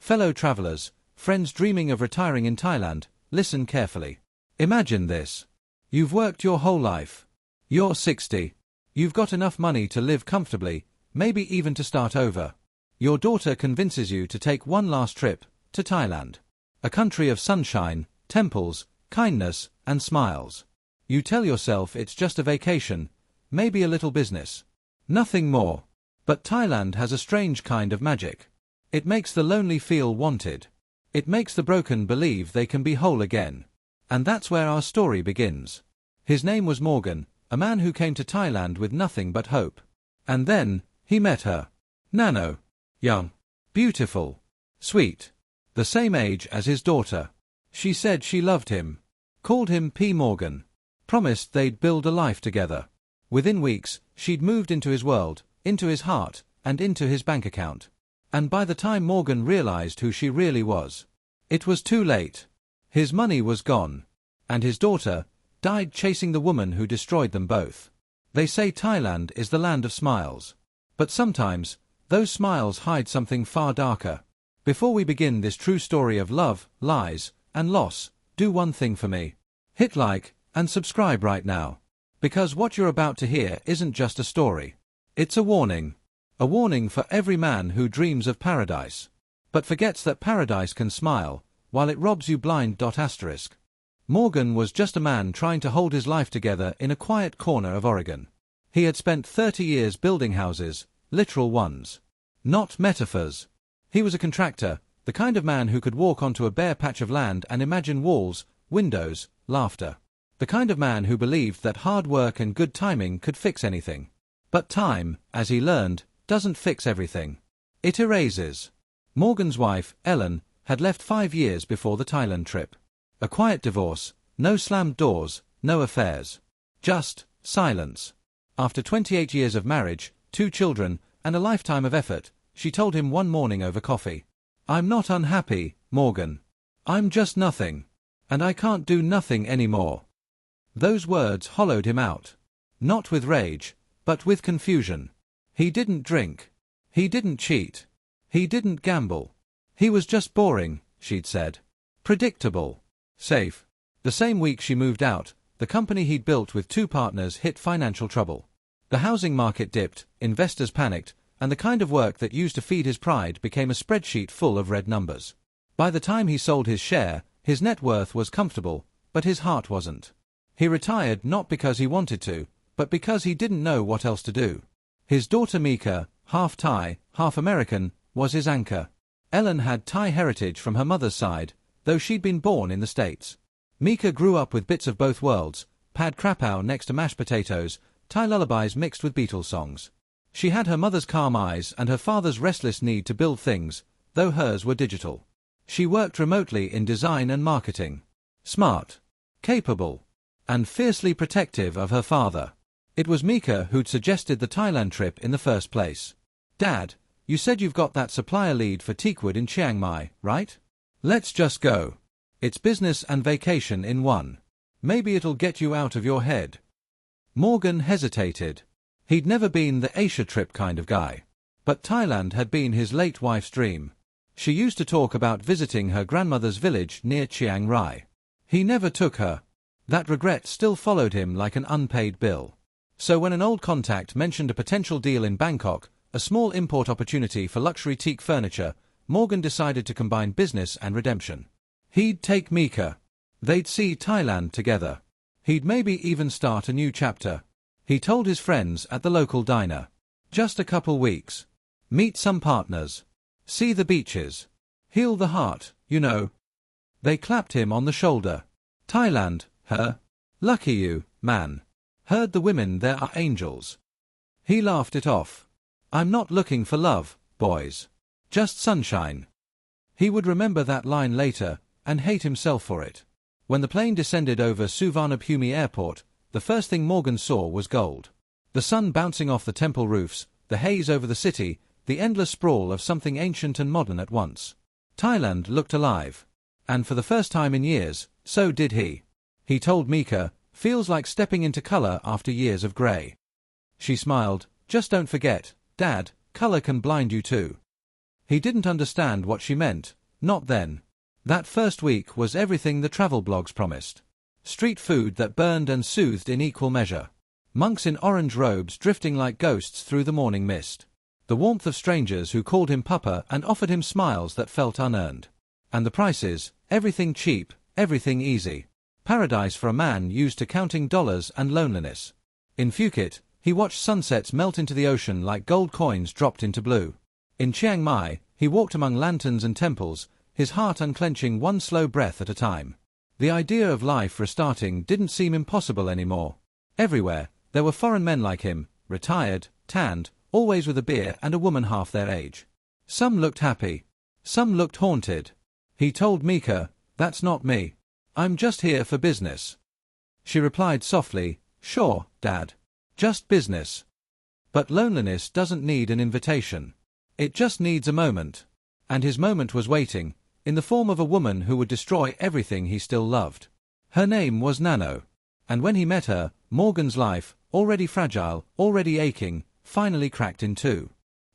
Fellow travelers, friends dreaming of retiring in Thailand, listen carefully. Imagine this. You've worked your whole life. You're 60. You've got enough money to live comfortably, maybe even to start over. Your daughter convinces you to take one last trip to Thailand. A country of sunshine, temples, kindness, and smiles. You tell yourself it's just a vacation, maybe a little business. Nothing more. But Thailand has a strange kind of magic. It makes the lonely feel wanted. It makes the broken believe they can be whole again. And that's where our story begins. His name was Morgan, a man who came to Thailand with nothing but hope. And then, he met her. Nanno. Young. Beautiful. Sweet. The same age as his daughter. She said she loved him. Called him P. Morgan. Promised they'd build a life together. Within weeks, she'd moved into his world, into his heart, and into his bank account. And by the time Morgan realized who she really was, it was too late. His money was gone. And his daughter died chasing the woman who destroyed them both. They say Thailand is the land of smiles. But sometimes, those smiles hide something far darker. Before we begin this true story of love, lies, and loss, do one thing for me. Hit like, and subscribe right now. Because what you're about to hear isn't just a story. It's a warning. A warning for every man who dreams of paradise, but forgets that paradise can smile, while it robs you blind. Asterisk. Morgan was just a man trying to hold his life together in a quiet corner of Oregon. He had spent 30 years building houses, literal ones. Not metaphors. He was a contractor, the kind of man who could walk onto a bare patch of land and imagine walls, windows, laughter. The kind of man who believed that hard work and good timing could fix anything. But time, as he learned, doesn't fix everything. It erases. Morgan's wife, Ellen, had left 5 years before the Thailand trip. A quiet divorce, no slammed doors, no affairs. Just silence. After 28 years of marriage, 2 children, and a lifetime of effort, she told him one morning over coffee, "I'm not unhappy, Morgan. I'm just nothing. And I can't do nothing anymore." Those words hollowed him out. Not with rage, but with confusion. He didn't drink. He didn't cheat. He didn't gamble. He was just boring, she'd said. Predictable. Safe. The same week she moved out, the company he'd built with 2 partners hit financial trouble. The housing market dipped, investors panicked, and the kind of work that used to feed his pride became a spreadsheet full of red numbers. By the time he sold his share, his net worth was comfortable, but his heart wasn't. He retired not because he wanted to, but because he didn't know what else to do. His daughter Mikha, half Thai, half American, was his anchor. Ellen had Thai heritage from her mother's side, though she'd been born in the States. Mikha grew up with bits of both worlds, pad krapao next to mashed potatoes, Thai lullabies mixed with Beatles songs. She had her mother's calm eyes and her father's restless need to build things, though hers were digital. She worked remotely in design and marketing. Smart, capable, and fiercely protective of her father. It was Mikha who'd suggested the Thailand trip in the first place. "Dad, you said you've got that supplier lead for teakwood in Chiang Mai, right? Let's just go. It's business and vacation in one. Maybe it'll get you out of your head." Morgan hesitated. He'd never been the Asia trip kind of guy. But Thailand had been his late wife's dream. She used to talk about visiting her grandmother's village near Chiang Rai. He never took her. That regret still followed him like an unpaid bill. So when an old contact mentioned a potential deal in Bangkok, a small import opportunity for luxury teak furniture, Morgan decided to combine business and redemption. He'd take Mikha. They'd see Thailand together. He'd maybe even start a new chapter. He told his friends at the local diner. Just a couple weeks. Meet some partners. See the beaches. Heal the heart, you know. They clapped him on the shoulder. "Thailand, huh? Lucky you, man. Heard the women there are angels." He laughed it off. "I'm not looking for love, boys. Just sunshine." He would remember that line later, and hate himself for it. When the plane descended over Suvarnabhumi Airport, the first thing Morgan saw was gold. The sun bouncing off the temple roofs, the haze over the city, the endless sprawl of something ancient and modern at once. Thailand looked alive. And for the first time in years, so did he. He told Mikha, "Feels like stepping into color after years of gray." She smiled, "Just don't forget, Dad, color can blind you too." He didn't understand what she meant, Not then. That first week was everything the travel blogs promised. Street food that burned and soothed in equal measure. Monks in orange robes drifting like ghosts through the morning mist. The warmth of strangers who called him Papa and offered him smiles that felt unearned. And the prices, everything cheap, everything easy. Paradise for a man used to counting dollars and loneliness. In Phuket, he watched sunsets melt into the ocean like gold coins dropped into blue. In Chiang Mai, he walked among lanterns and temples, his heart unclenching one slow breath at a time. The idea of life restarting didn't seem impossible anymore. Everywhere, there were foreign men like him, retired, tanned, always with a beer and a woman half their age. Some looked happy. Some looked haunted. He told Mikha, "That's not me. I'm just here for business." She replied softly, "Sure, Dad. Just business." But loneliness doesn't need an invitation. It just needs a moment. And his moment was waiting, in the form of a woman who would destroy everything he still loved. Her name was Nanno. And when he met her, Morgan's life, already fragile, already aching, finally cracked in two.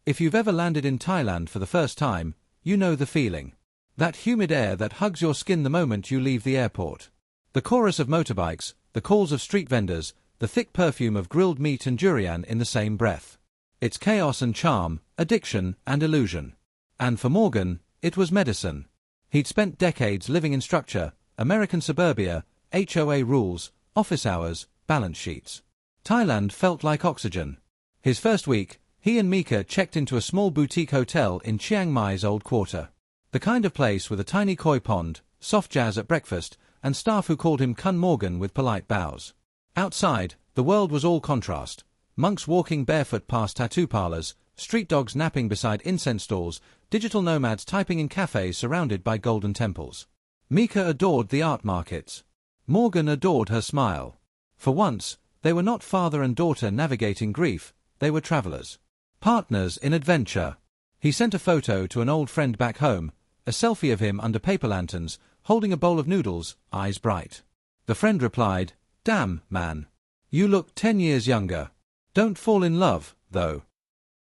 If you've ever landed in Thailand for the first time, you know the feeling. That humid air that hugs your skin the moment you leave the airport. The chorus of motorbikes, the calls of street vendors, the thick perfume of grilled meat and durian in the same breath. It's chaos and charm, addiction and illusion. And for Morgan, it was medicine. He'd spent decades living in structure, American suburbia, HOA rules, office hours, balance sheets. Thailand felt like oxygen. His first week, he and Mikha checked into a small boutique hotel in Chiang Mai's old quarter. The kind of place with a tiny koi pond, soft jazz at breakfast, and staff who called him Kun Morgan with polite bows. Outside, the world was all contrast. Monks walking barefoot past tattoo parlors, street dogs napping beside incense stalls, digital nomads typing in cafes surrounded by golden temples. Mikha adored the art markets. Morgan adored her smile. For once, they were not father and daughter navigating grief, they were travelers. Partners in adventure. He sent a photo to an old friend back home, a selfie of him under paper lanterns, holding a bowl of noodles, eyes bright. The friend replied, "Damn, man. You look 10 years younger. Don't fall in love, though."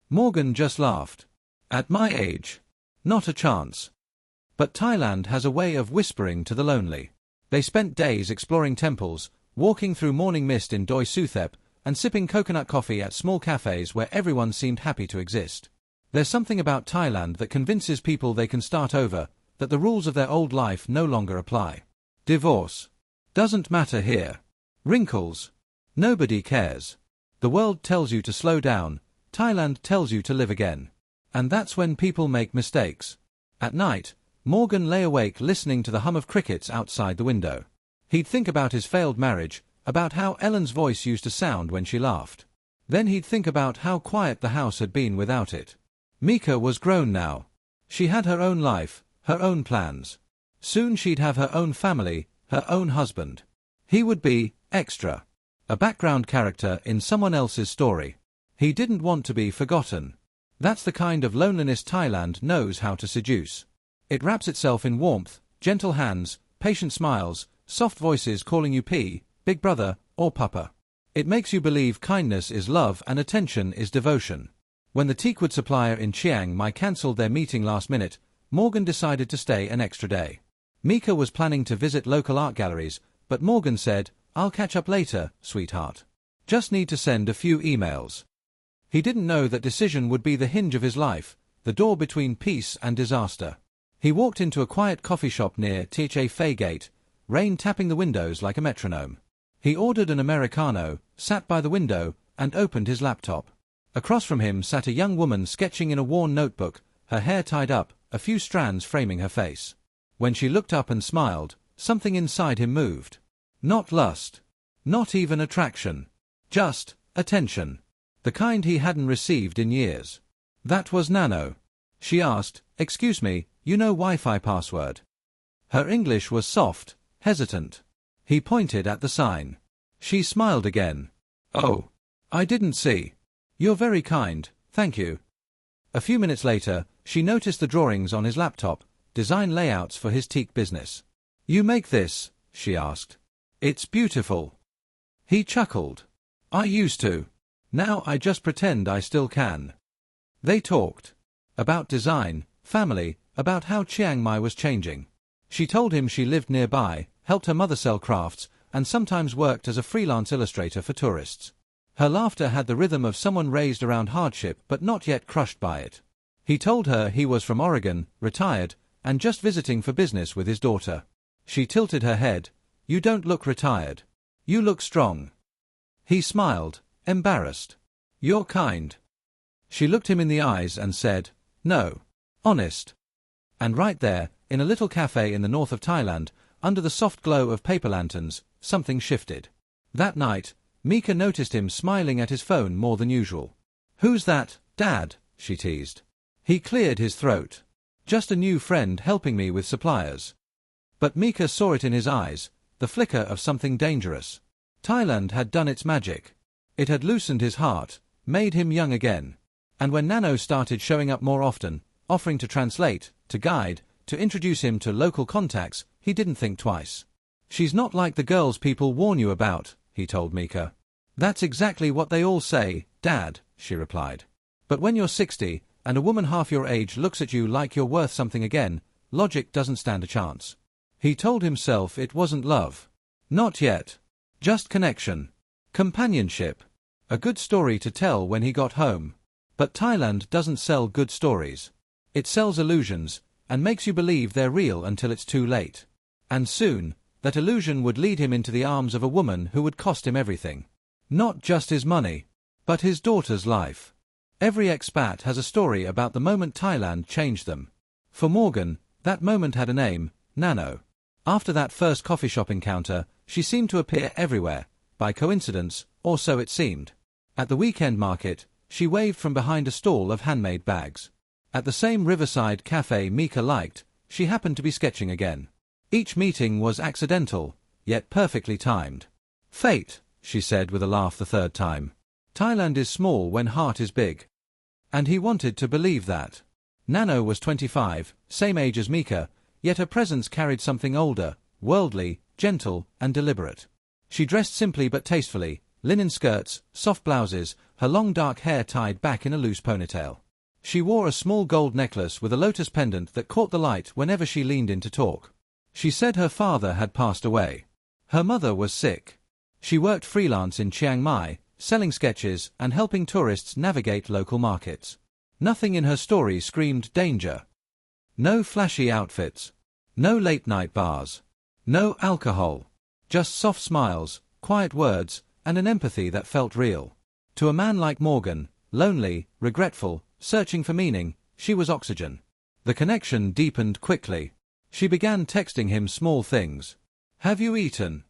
Morgan just laughed. "At my age? Not a chance." But Thailand has a way of whispering to the lonely. They spent days exploring temples, walking through morning mist in Doi Suthep, and sipping coconut coffee at small cafes where everyone seemed happy to exist. There's something about Thailand that convinces people they can start over, that the rules of their old life no longer apply. Divorce. Doesn't matter here. Wrinkles. Nobody cares. The world tells you to slow down, Thailand tells you to live again. And that's when people make mistakes. At night, Morgan lay awake listening to the hum of crickets outside the window. He'd think about his failed marriage, about how Ellen's voice used to sound when she laughed. Then he'd think about how quiet the house had been without it. Mikha was grown now. She had her own life, her own plans. Soon she'd have her own family, her own husband. He would be extra. A background character in someone else's story. He didn't want to be forgotten. That's the kind of loneliness Thailand knows how to seduce. It wraps itself in warmth, gentle hands, patient smiles, soft voices calling you P, Big Brother, or Papa. It makes you believe kindness is love and attention is devotion. When the teakwood supplier in Chiang Mai cancelled their meeting last minute, Morgan decided to stay an extra day. Mikha was planning to visit local art galleries, but Morgan said, "I'll catch up later, sweetheart. Just need to send a few emails." He didn't know that decision would be the hinge of his life, the door between peace and disaster. He walked into a quiet coffee shop near Tha Phai Gate, rain tapping the windows like a metronome. He ordered an Americano, sat by the window, and opened his laptop. Across from him sat a young woman sketching in a worn notebook, her hair tied up, a few strands framing her face. When she looked up and smiled, something inside him moved. Not lust. Not even attraction. Just attention. The kind he hadn't received in years. That was Nanno. She asked, "Excuse me, you know Wi-Fi password?" Her English was soft, hesitant. He pointed at the sign. She smiled again. "Oh, I didn't see. You're very kind, thank you." A few minutes later, she noticed the drawings on his laptop, design layouts for his teak business. "You make this?" she asked. "It's beautiful." He chuckled. "I used to. Now I just pretend I still can." They talked. About design, family, about how Chiang Mai was changing. She told him she lived nearby, helped her mother sell crafts, and sometimes worked as a freelance illustrator for tourists. Her laughter had the rhythm of someone raised around hardship but not yet crushed by it. He told her he was from Oregon, retired, and just visiting for business with his daughter. She tilted her head. "You don't look retired. You look strong." He smiled, embarrassed. "You're kind." She looked him in the eyes and said, "No. Honest." And right there, in a little cafe in the north of Thailand, under the soft glow of paper lanterns, something shifted. That night, Mikha noticed him smiling at his phone more than usual. "Who's that, Dad?" she teased. He cleared his throat. "Just a new friend helping me with suppliers." But Mikha saw it in his eyes, the flicker of something dangerous. Thailand had done its magic. It had loosened his heart, made him young again. And when Nanno started showing up more often, offering to translate, to guide, to introduce him to local contacts, he didn't think twice. "She's not like the girls people warn you about," he told Mikha. "That's exactly what they all say, Dad," she replied. "But when you're 60, and a woman half your age looks at you like you're worth something again, logic doesn't stand a chance." He told himself it wasn't love. Not yet. Just connection. Companionship. A good story to tell when he got home. But Thailand doesn't sell good stories. It sells illusions, and makes you believe they're real until it's too late. And soon, that illusion would lead him into the arms of a woman who would cost him everything. Not just his money, but his daughter's life. Every expat has a story about the moment Thailand changed them. For Morgan, that moment had a name, Nanno. After that first coffee shop encounter, she seemed to appear everywhere, by coincidence, or so it seemed. At the weekend market, she waved from behind a stall of handmade bags. At the same riverside cafe Mikha liked, she happened to be sketching again. Each meeting was accidental, yet perfectly timed. "Fate," she said with a laugh the third time. "Thailand is small when heart is big." And he wanted to believe that. Nanno was 25, same age as Mikha, yet her presence carried something older, worldly, gentle, and deliberate. She dressed simply but tastefully, linen skirts, soft blouses, her long dark hair tied back in a loose ponytail. She wore a small gold necklace with a lotus pendant that caught the light whenever she leaned in to talk. She said her father had passed away. Her mother was sick. She worked freelance in Chiang Mai, selling sketches and helping tourists navigate local markets. Nothing in her story screamed danger. No flashy outfits. No late-night bars. No alcohol. Just soft smiles, quiet words, and an empathy that felt real. To a man like Morgan, lonely, regretful, searching for meaning, she was oxygen. The connection deepened quickly. She began texting him small things. "Have you eaten?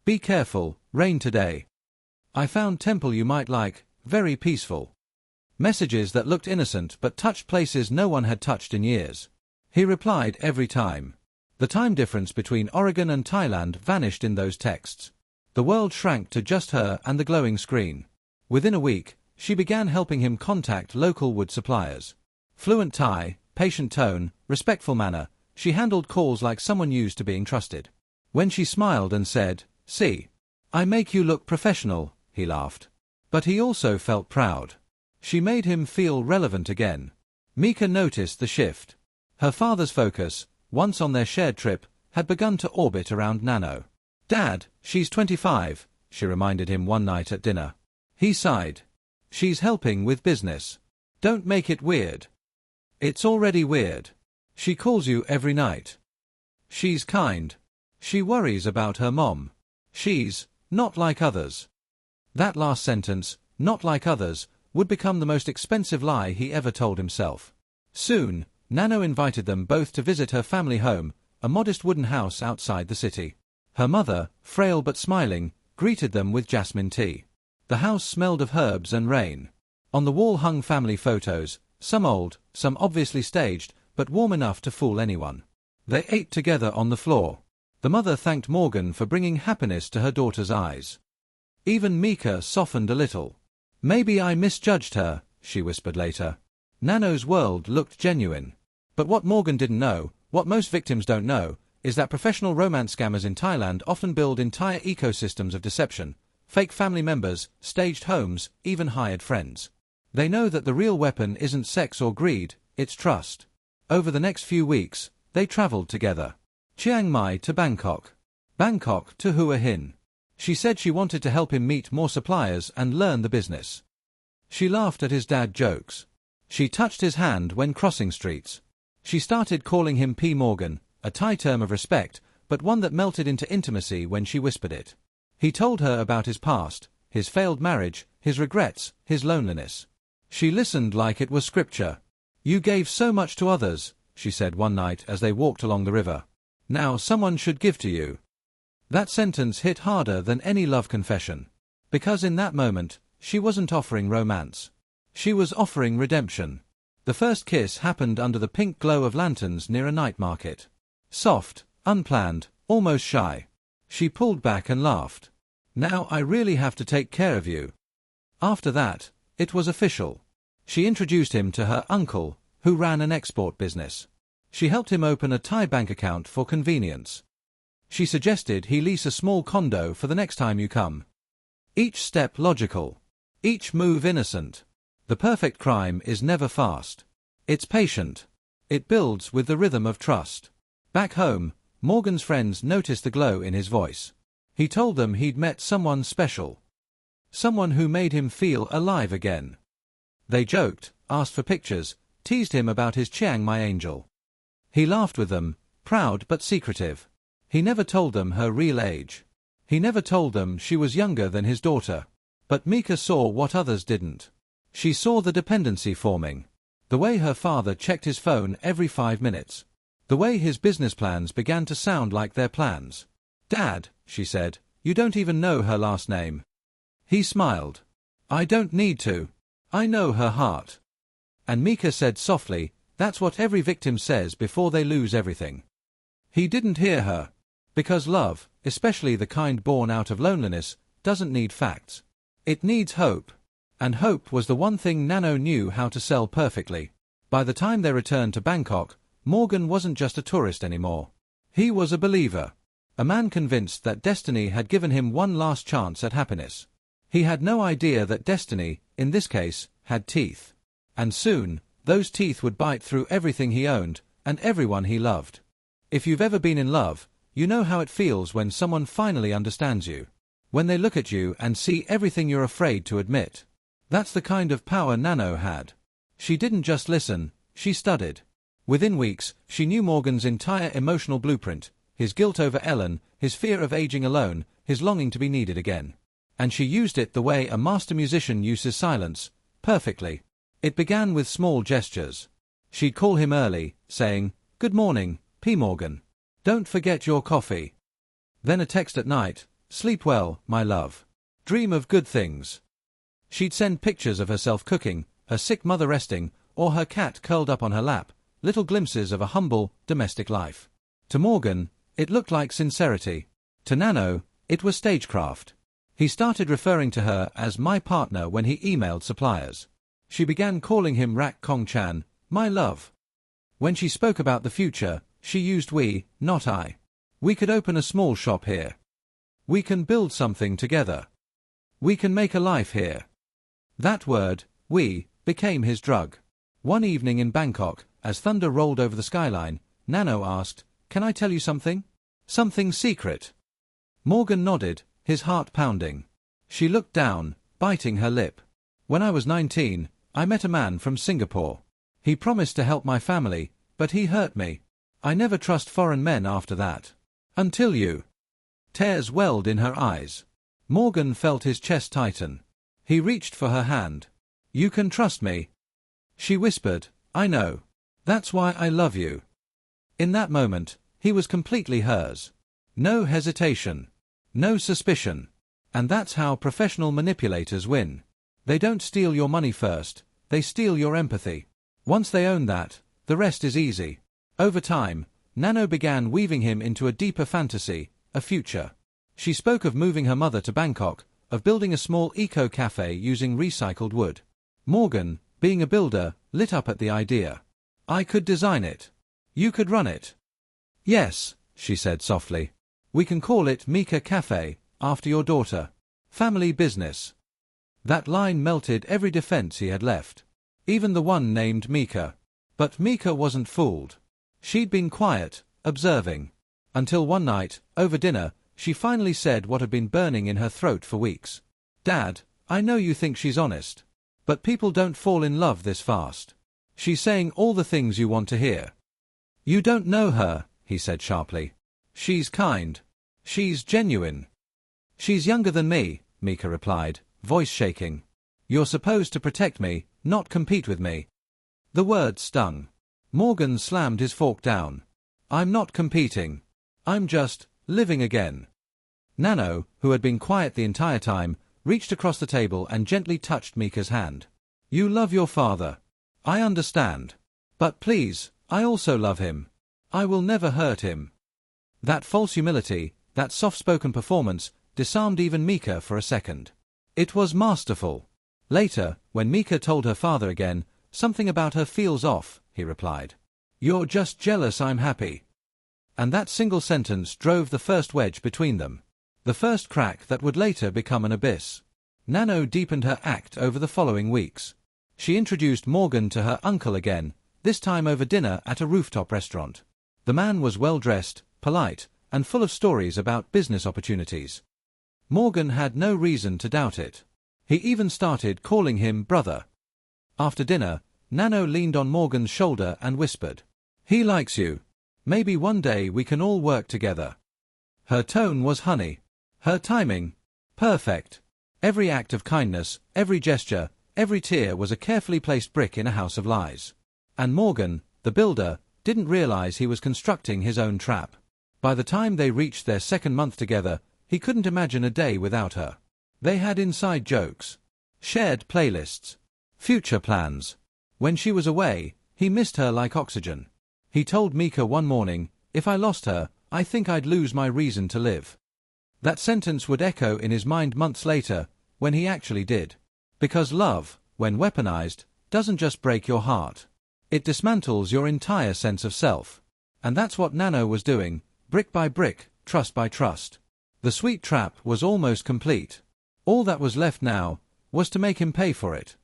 Be careful, rain today. I found temple you might like, very peaceful." Messages that looked innocent but touched places no one had touched in years. He replied every time. The time difference between Oregon and Thailand vanished in those texts. The world shrank to just her and the glowing screen. Within a week, she began helping him contact local wood suppliers. Fluent Thai, patient tone, respectful manner, she handled calls like someone used to being trusted. When she smiled and said, "See, I make you look professional," he laughed. But he also felt proud. She made him feel relevant again. Mikha noticed the shift. Her father's focus, once on their shared trip, had begun to orbit around Nanno. "Dad, she's 25, she reminded him one night at dinner. He sighed. "She's helping with business. Don't make it weird." "It's already weird. She calls you every night. She's kind. She worries about her mom. She's not like others." That last sentence, "not like others," would become the most expensive lie he ever told himself. Soon, Nanno invited them both to visit her family home, a modest wooden house outside the city. Her mother, frail but smiling, greeted them with jasmine tea. The house smelled of herbs and rain. On the wall hung family photos, some old, some obviously staged, but warm enough to fool anyone. They ate together on the floor. The mother thanked Morgan for bringing happiness to her daughter's eyes. Even Mikha softened a little. "Maybe I misjudged her," she whispered later. Nanno's world looked genuine. But what Morgan didn't know, what most victims don't know, is that professional romance scammers in Thailand often build entire ecosystems of deception, fake family members, staged homes, even hired friends. They know that the real weapon isn't sex or greed, it's trust. Over the next few weeks, they traveled together. Chiang Mai to Bangkok. Bangkok to Hua Hin. She said she wanted to help him meet more suppliers and learn the business. She laughed at his dad jokes. She touched his hand when crossing streets. She started calling him P. Morgan, a Thai term of respect, but one that melted into intimacy when she whispered it. He told her about his past, his failed marriage, his regrets, his loneliness. She listened like it was scripture. "You gave so much to others," she said one night as they walked along the river. "Now someone should give to you." That sentence hit harder than any love confession. Because in that moment, she wasn't offering romance. She was offering redemption. The first kiss happened under the pink glow of lanterns near a night market. Soft, unplanned, almost shy. She pulled back and laughed. "Now I really have to take care of you." After that, it was official. She introduced him to her uncle, who ran an export business. She helped him open a Thai bank account for convenience. She suggested he lease a small condo for the next time you come. Each step logical. Each move innocent. The perfect crime is never fast. It's patient. It builds with the rhythm of trust. Back home, Morgan's friends noticed the glow in his voice. He told them he'd met someone special. Someone who made him feel alive again. They joked, asked for pictures, teased him about his Chiang Mai angel. He laughed with them, proud but secretive. He never told them her real age. He never told them she was younger than his daughter. But Mikha saw what others didn't. She saw the dependency forming. The way her father checked his phone every 5 minutes. The way his business plans began to sound like their plans. "Dad," she said, "you don't even know her last name." He smiled. "I don't need to. I know her heart." And Mikha said softly, "That's what every victim says before they lose everything." He didn't hear her. Because love, especially the kind born out of loneliness, doesn't need facts. It needs hope. And hope was the one thing Nanno knew how to sell perfectly. By the time they returned to Bangkok, Morgan wasn't just a tourist anymore. He was a believer. A man convinced that destiny had given him one last chance at happiness. He had no idea that destiny, in this case, had teeth. And soon, those teeth would bite through everything he owned, and everyone he loved. If you've ever been in love, you know how it feels when someone finally understands you. When they look at you and see everything you're afraid to admit. That's the kind of power Nanno had. She didn't just listen, she studied. Within weeks, she knew Morgan's entire emotional blueprint, his guilt over Ellen, his fear of aging alone, his longing to be needed again. And she used it the way a master musician uses silence, perfectly. It began with small gestures. She'd call him early, saying, "Good morning, P. Morgan. Don't forget your coffee." Then a text at night, "Sleep well, my love. Dream of good things." She'd send pictures of herself cooking, her sick mother resting, or her cat curled up on her lap, little glimpses of a humble, domestic life. To Morgan, it looked like sincerity. To Nanno, it was stagecraft. He started referring to her as my partner when he emailed suppliers. She began calling him Rak Kong Chan, my love. When she spoke about the future, she used we, not I. We could open a small shop here. We can build something together. We can make a life here. That word, we, became his drug. One evening in Bangkok, as thunder rolled over the skyline, Nanno asked, "Can I tell you something? Something secret?" Morgan nodded, his heart pounding. She looked down, biting her lip. "When I was 19, I met a man from Singapore. He promised to help my family, but he hurt me. I never trust foreign men after that. Until you." Tears welled in her eyes. Morgan felt his chest tighten. He reached for her hand. "You can trust me." She whispered, "I know. That's why I love you." In that moment, he was completely hers. No hesitation. No suspicion. And that's how professional manipulators win. They don't steal your money first, they steal your empathy. Once they own that, the rest is easy. Over time, Nanno began weaving him into a deeper fantasy, a future. She spoke of moving her mother to Bangkok, of building a small eco-cafe using recycled wood. Morgan, being a builder, lit up at the idea. "I could design it. You could run it." "Yes," she said softly. "We can call it Mikha Cafe, after your daughter. Family business." That line melted every defense he had left. Even the one named Mikha. But Mikha wasn't fooled. She'd been quiet, observing. Until one night, over dinner, she finally said what had been burning in her throat for weeks. "Dad, I know you think she's honest. But people don't fall in love this fast. She's saying all the things you want to hear." "You don't know her," he said sharply. "She's kind. She's genuine." "She's younger than me," Mikha replied, voice shaking. "You're supposed to protect me, not compete with me." The word stung. Morgan slammed his fork down. "I'm not competing. I'm just living again." Nanno, who had been quiet the entire time, reached across the table and gently touched Mikha's hand. "You love your father. I understand. But please, I also love him. I will never hurt him." That false humility, that soft-spoken performance, disarmed even Mikha for a second. It was masterful. Later, when Mikha told her father again, "Something about her feels off," he replied, "You're just jealous I'm happy." And that single sentence drove the first wedge between them. The first crack that would later become an abyss. Nanno deepened her act over the following weeks. She introduced Morgan to her uncle again, this time over dinner at a rooftop restaurant. The man was well-dressed, polite, and full of stories about business opportunities. Morgan had no reason to doubt it. He even started calling him brother. After dinner, Nanno leaned on Morgan's shoulder and whispered, "He likes you. Maybe one day we can all work together." Her tone was honey. Her timing, perfect. Every act of kindness, every gesture, every tear was a carefully placed brick in a house of lies. And Morgan, the builder, didn't realize he was constructing his own trap. By the time they reached their second month together, he couldn't imagine a day without her. They had inside jokes, shared playlists, future plans. When she was away, he missed her like oxygen. He told Mikha one morning, "If I lost her, I think I'd lose my reason to live." That sentence would echo in his mind months later, when he actually did. Because love, when weaponized, doesn't just break your heart. It dismantles your entire sense of self. And that's what Nanno was doing, brick by brick, trust by trust. The sweet trap was almost complete. All that was left now was to make him pay for it.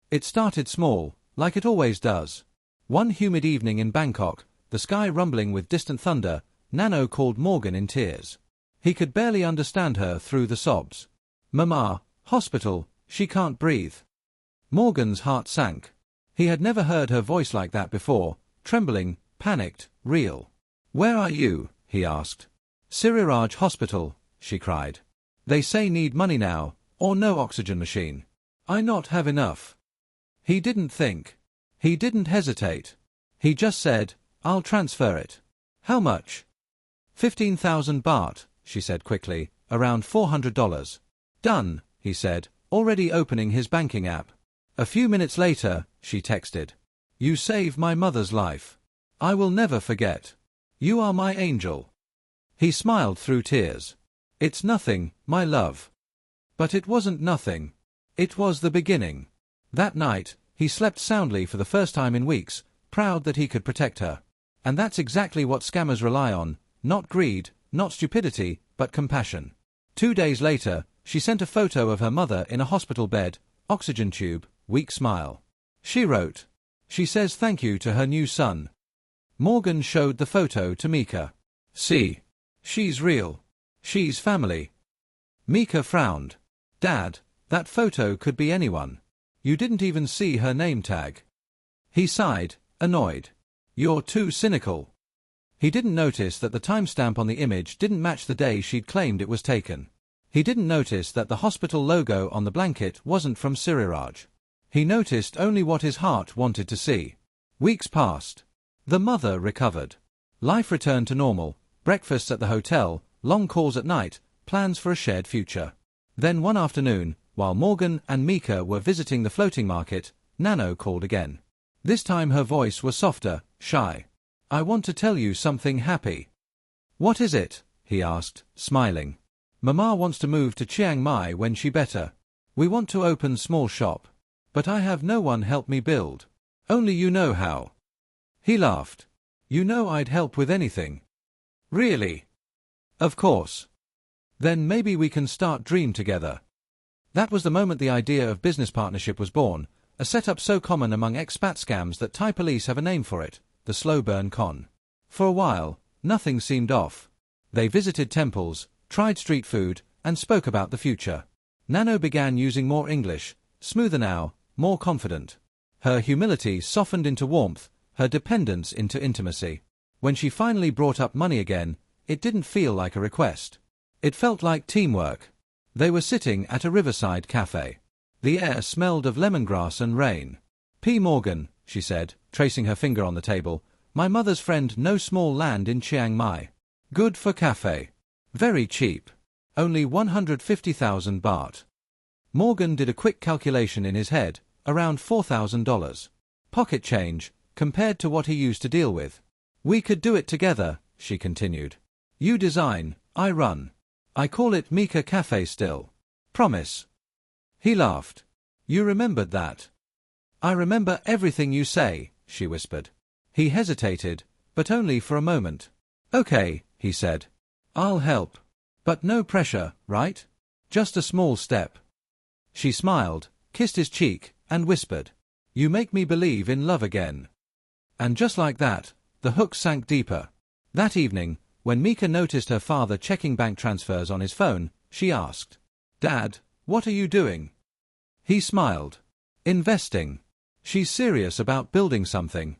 It started small, like it always does. One humid evening in Bangkok, the sky rumbling with distant thunder, Nanno called Morgan in tears. He could barely understand her through the sobs. "Mama, hospital, she can't breathe." Morgan's heart sank. He had never heard her voice like that before, trembling, panicked, real. "Where are you?" he asked. "Siriraj Hospital," she cried. "They say need money now, or no oxygen machine. I not have enough." He didn't think. He didn't hesitate. He just said, "I'll transfer it." "How much?" 15,000 baht, she said quickly, around $400. "Done," he said, already opening his banking app. A few minutes later, she texted, "You saved my mother's life. I will never forget. You are my angel." He smiled through tears. "It's nothing, my love." But it wasn't nothing. It was the beginning. That night, he slept soundly for the first time in weeks, proud that he could protect her. And that's exactly what scammers rely on, not greed, not stupidity, but compassion. 2 days later, she sent a photo of her mother in a hospital bed, oxygen tube, weak smile. She wrote, "She says thank you to her new son." Morgan showed the photo to Mikha. "See. She's real. She's family." Mikha frowned. "Dad, that photo could be anyone. You didn't even see her name tag." He sighed, annoyed. "You're too cynical." He didn't notice that the timestamp on the image didn't match the day she'd claimed it was taken. He didn't notice that the hospital logo on the blanket wasn't from Siriraj. He noticed only what his heart wanted to see. Weeks passed. The mother recovered. Life returned to normal, breakfasts at the hotel, long calls at night, plans for a shared future. Then one afternoon, while Morgan and Mikha were visiting the floating market, Nanno called again. This time her voice was softer, shy. "I want to tell you something happy." "What is it?" he asked, smiling. "Mama wants to move to Chiang Mai when she better. We want to open small shop. But I have no one help me build. Only you know how." He laughed. "You know I'd help with anything." "Really?" "Of course." "Then maybe we can start dream together." That was the moment the idea of business partnership was born, A setup so common among expat scams that Thai police have a name for it, the slow burn con. For a while, nothing seemed off. They visited temples, tried street food, and spoke about the future. Nanno began using more English, smoother now, more confident. Her humility softened into warmth, her dependence into intimacy. When she finally brought up money again, it didn't feel like a request. It felt like teamwork. They were sitting at a riverside cafe. The air smelled of lemongrass and rain. P. Morgan, she said, tracing her finger on the table, my mother's friend no small land in Chiang Mai. Good for cafe. Very cheap. Only 150,000 baht. Morgan did a quick calculation in his head, around $4,000. Pocket change, compared to what he used to deal with. We could do it together, she continued. You design, I run. I call it Mikha Cafe still. Promise. He laughed. You remembered that? I remember everything you say, she whispered. He hesitated, but only for a moment. Okay, he said. I'll help. But no pressure, right? Just a small step. She smiled, kissed his cheek, and whispered, You make me believe in love again. And just like that, the hook sank deeper. That evening, when Mikha noticed her father checking bank transfers on his phone, she asked, Dad, what are you doing? He smiled. Investing. She's serious about building something.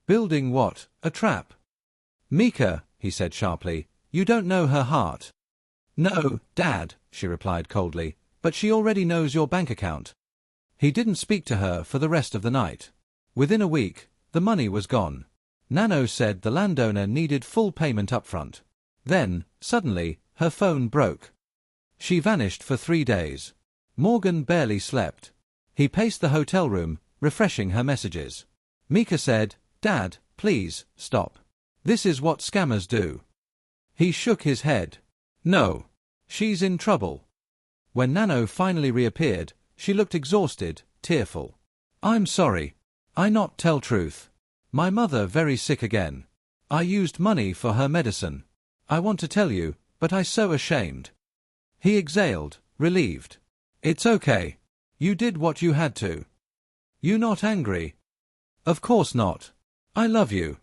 Building what? A trap? Mikha, he said sharply, you don't know her heart. No, Dad, she replied coldly, but she already knows your bank account. He didn't speak to her for the rest of the night. Within a week, the money was gone. Nanno said the landowner needed full payment upfront. Then, suddenly, her phone broke. She vanished for 3 days. Morgan barely slept. He paced the hotel room, refreshing her messages. Mikha said, Dad, please, stop. This is what scammers do. He shook his head. No. She's in trouble. When Nanno finally reappeared, she looked exhausted, tearful. I'm sorry. I not tell truth. My mother very sick again. I used money for her medicine. I want to tell you, but I so ashamed. He exhaled, relieved. It's okay. You did what you had to. You not angry? Of course not. I love you.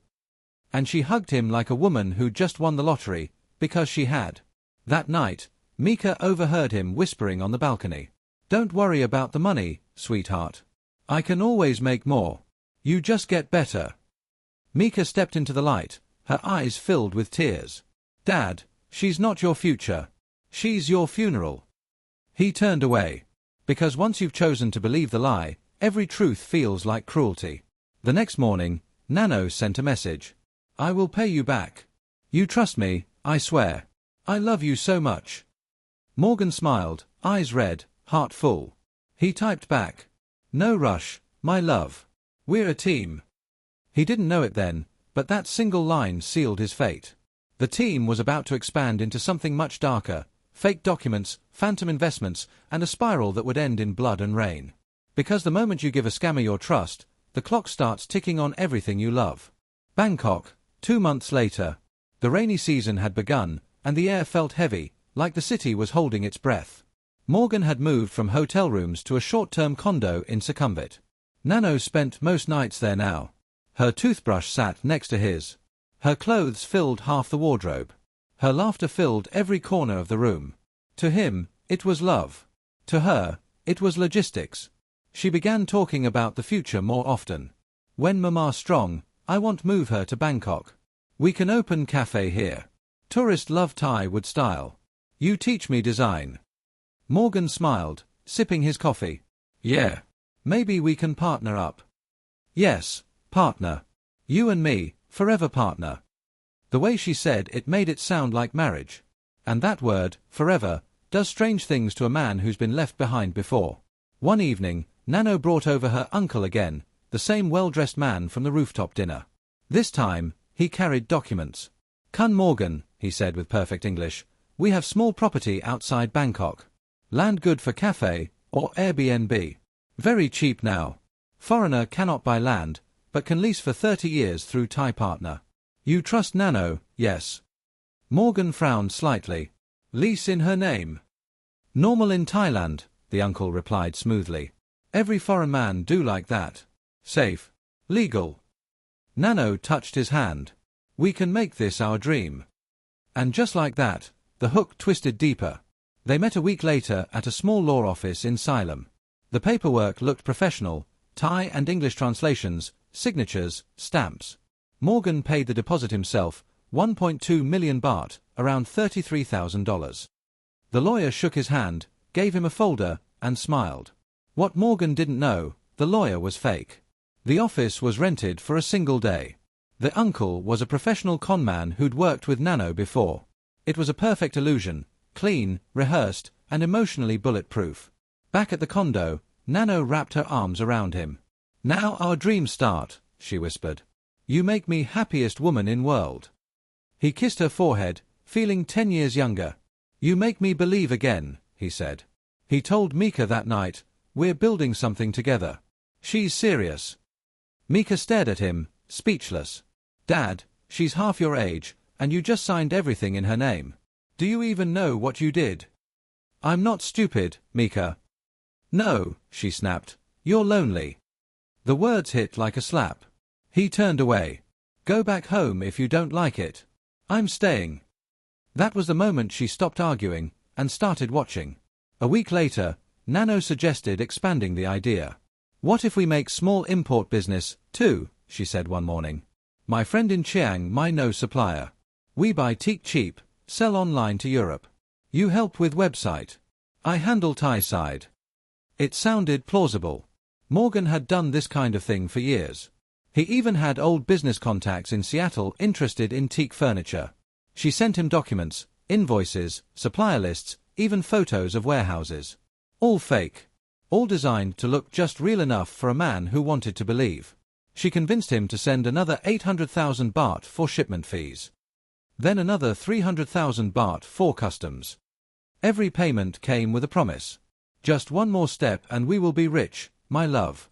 And she hugged him like a woman who just won the lottery, because she had. That night, Mikha overheard him whispering on the balcony. Don't worry about the money, sweetheart. I can always make more. You just get better. Mikha stepped into the light, her eyes filled with tears. Dad, she's not your future. She's your funeral. He turned away. Because once you've chosen to believe the lie, every truth feels like cruelty. The next morning, Nanno sent a message. I will pay you back. You trust me, I swear. I love you so much. Morgan smiled, eyes red, heart full. He typed back. No rush, my love. We're a team. He didn't know it then, but that single line sealed his fate. The team was about to expand into something much darker. Fake documents, phantom investments, and a spiral that would end in blood and rain. Because the moment you give a scammer your trust, the clock starts ticking on everything you love. Bangkok, 2 months later. The rainy season had begun, and the air felt heavy, like the city was holding its breath. Morgan had moved from hotel rooms to a short-term condo in Sukhumvit. Nanno spent most nights there now. Her toothbrush sat next to his. Her clothes filled half the wardrobe. Her laughter filled every corner of the room. To him, it was love. To her, it was logistics. She began talking about the future more often. When Mama's strong, I want move her to Bangkok. We can open cafe here. Tourist love Thai would style. You teach me design. Morgan smiled, sipping his coffee. Yeah. Maybe we can partner up. Yes, partner. You and me, forever partner. The way she said it made it sound like marriage. And that word, forever, does strange things to a man who's been left behind before. One evening, Nanno brought over her uncle again, the same well-dressed man from the rooftop dinner. This time, he carried documents. Kun Morgan, he said with perfect English, we have small property outside Bangkok. Land good for cafe, or Airbnb. Very cheap now. Foreigner cannot buy land, but can lease for 30 years through Thai partner. You trust Nanno, yes? Morgan frowned slightly. Lease in her name. Normal in Thailand, the uncle replied smoothly. Every foreign man do like that. Safe. Legal. Nanno touched his hand. We can make this our dream. And just like that, the hook twisted deeper. They met a week later at a small law office in Salem. The paperwork looked professional, Thai and English translations, signatures, stamps. Morgan paid the deposit himself, 1.2 million baht, around $33,000. The lawyer shook his hand, gave him a folder, and smiled. What Morgan didn't know, the lawyer was fake. The office was rented for a single day. The uncle was a professional conman who'd worked with Nanno before. It was a perfect illusion, clean, rehearsed, and emotionally bulletproof. Back at the condo, Nanno wrapped her arms around him. Now our dreams start, she whispered. You make me happiest woman in world. He kissed her forehead, feeling 10 years younger. You make me believe again, he said. He told Mikha that night, we're building something together. She's serious. Mikha stared at him, speechless. Dad, she's half your age, and you just signed everything in her name. Do you even know what you did? I'm not stupid, Mikha. No, she snapped. You're lonely. The words hit like a slap. He turned away. Go back home if you don't like it. I'm staying. That was the moment she stopped arguing and started watching. A week later, Nanno suggested expanding the idea. What if we make small import business, too, she said one morning. My friend in Chiang Mai knows supplier. We buy teak cheap, sell online to Europe. You help with website. I handle Thai side. It sounded plausible. Morgan had done this kind of thing for years. He even had old business contacts in Seattle interested in teak furniture. She sent him documents, invoices, supplier lists, even photos of warehouses. All fake. All designed to look just real enough for a man who wanted to believe. She convinced him to send another 800,000 baht for shipment fees. Then another 300,000 baht for customs. Every payment came with a promise. Just one more step and we will be rich, my love.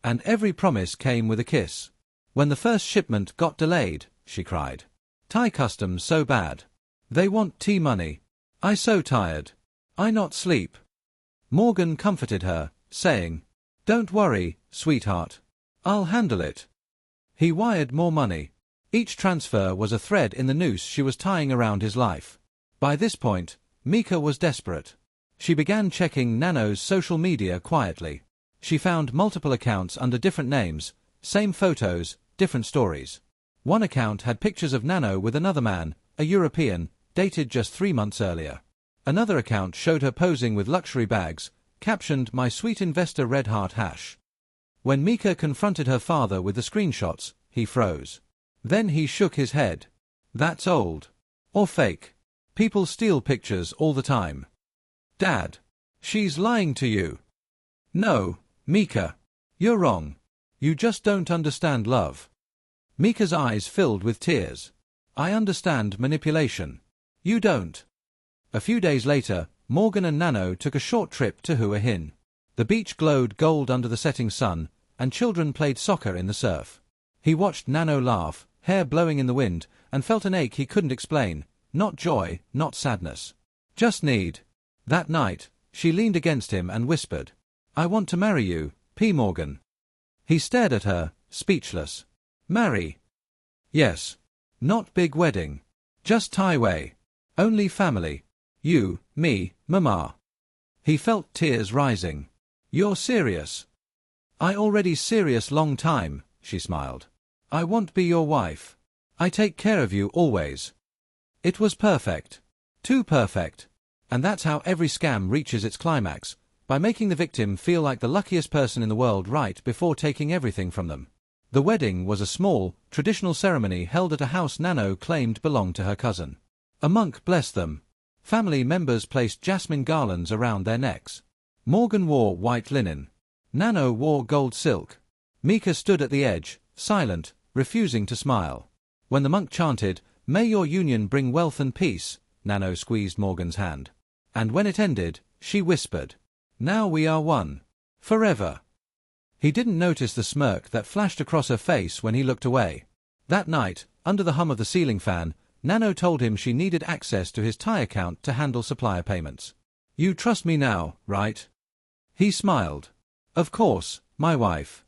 And every promise came with a kiss. When the first shipment got delayed, she cried. Thai customs so bad. They want tea money. I so tired. I not sleep. Morgan comforted her, saying, Don't worry, sweetheart. I'll handle it. He wired more money. Each transfer was a thread in the noose she was tying around his life. By this point, Mikha was desperate. She began checking Nanno's social media quietly. She found multiple accounts under different names, same photos, different stories. One account had pictures of Nanno with another man, a European, dated just 3 months earlier. Another account showed her posing with luxury bags, captioned My Sweet Investor Red Heart Hash. When Mikha confronted her father with the screenshots, he froze. Then he shook his head. That's old. Or fake. People steal pictures all the time. Dad. She's lying to you. No, Mikha. You're wrong. You just don't understand love. Mikha's eyes filled with tears. I understand manipulation. You don't. A few days later, Morgan and Nanno took a short trip to Hua Hin. The beach glowed gold under the setting sun, and children played soccer in the surf. He watched Nanno laugh, hair blowing in the wind, and felt an ache he couldn't explain, not joy, not sadness. Just need. That night, she leaned against him and whispered, I want to marry you, P. Morgan. He stared at her, speechless. Marry? Yes. Not big wedding. Just Thai way. Only family. You, me, Mama. He felt tears rising. You're serious? I already serious long time, she smiled. I want be your wife. I take care of you always. It was perfect. Too perfect. And that's how every scam reaches its climax, by making the victim feel like the luckiest person in the world right before taking everything from them. The wedding was a small, traditional ceremony held at a house Nanno claimed belonged to her cousin. A monk blessed them. Family members placed jasmine garlands around their necks. Morgan wore white linen. Nanno wore gold silk. Mikha stood at the edge, silent, refusing to smile. When the monk chanted, May your union bring wealth and peace, Nanno squeezed Morgan's hand. And when it ended, she whispered, Now we are one. Forever. He didn't notice the smirk that flashed across her face when he looked away. That night, under the hum of the ceiling fan, Nanno told him she needed access to his Thai account to handle supplier payments. You trust me now, right? He smiled. Of course, my wife.